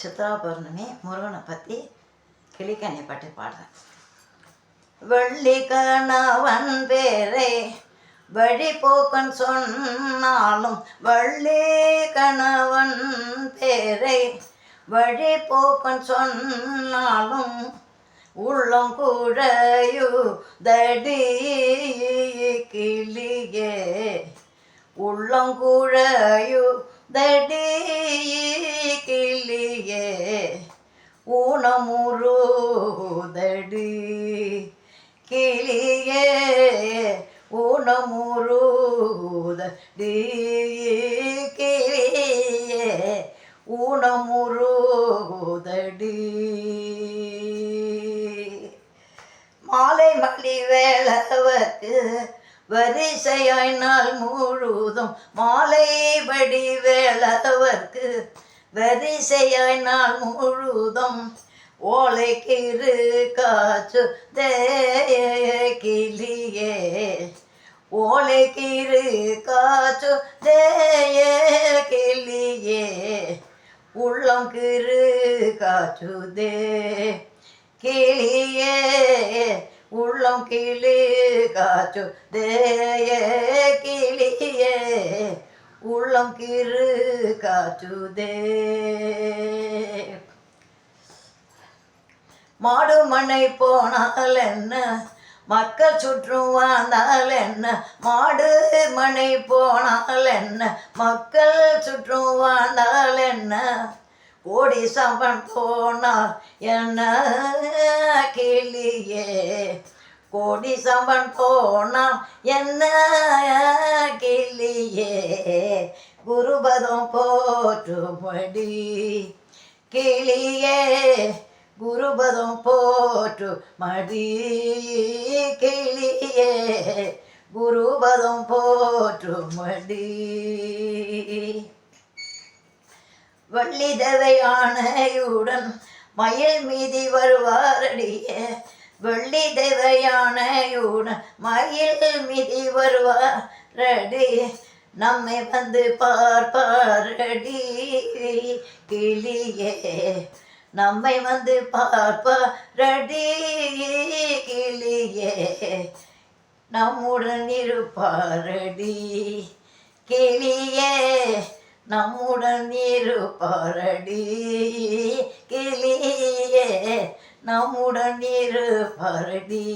சித்ரா பௌர்ணமி முருகனை பற்றி கிளிக்கண்ணி பாட்டு பாடுறேன். வெள்ளி கணவன் பேரை வழிபோக்கன் சொன்னாலும் வள்ளி கணவன் பேரை வழிபோக்கன் சொன்னாலும் உள்ளம் குழையுதடி கிளியே, உள்ளம் குழையுதடி கிளியே, ஊனமுறுதடி கிளியே, ஊனமுறுதடி கிளியே, ஊனமுறுதடி. மாலை மலி வேளவர்க்கு வரிசையாய் நாள் முழுதும், மாலை படி வேளவர்க்கு வரிசையாய் நாள் முழுதும் ஓலைக்கிரு காச்சு கிளியே, ஓலைக்கிரு காச்சு கிளியே, உள்ளம் கிரு காச்சுதே கிளியே, உள்ளம் கிளி காச்சுதே கிளியே, உள்ளம் கிரு காச்சுதே. மாடு மனை போனால் என்ன, மக்கள் சுற்றும் வாழ்ந்தால் என்ன, மாடு மனை போனால் என்ன, மக்கள் சுற்றும் வாழ்ந்தால் என்ன, கோடி சம்பன் போனால் என்ன கிளியே, கோடி சம்பன் போனால் என்ன கிளியே, குருபதம் போற்றும்படி கிளியே, குருபதம் போற்றும்படி கிளியே, குருபதம் போற்றும்படி. வள்ளி தேவை ஆணையுடன் மயில் மீதி வருவாரடியே, வெள்ளி தேவை ஆணையுடன் மயில் மீதி வருவாரடி, நம்மை வந்து பார்ப்பாரடி கிளியே, நம்மை வந்து பார்ப்பாரடி கிளியே, நம்முடன் இருப்பாரடி கிளியே, நம்முடன் இருப்பாரடி கிளியே, நம்முடன் இருப்பாரடி.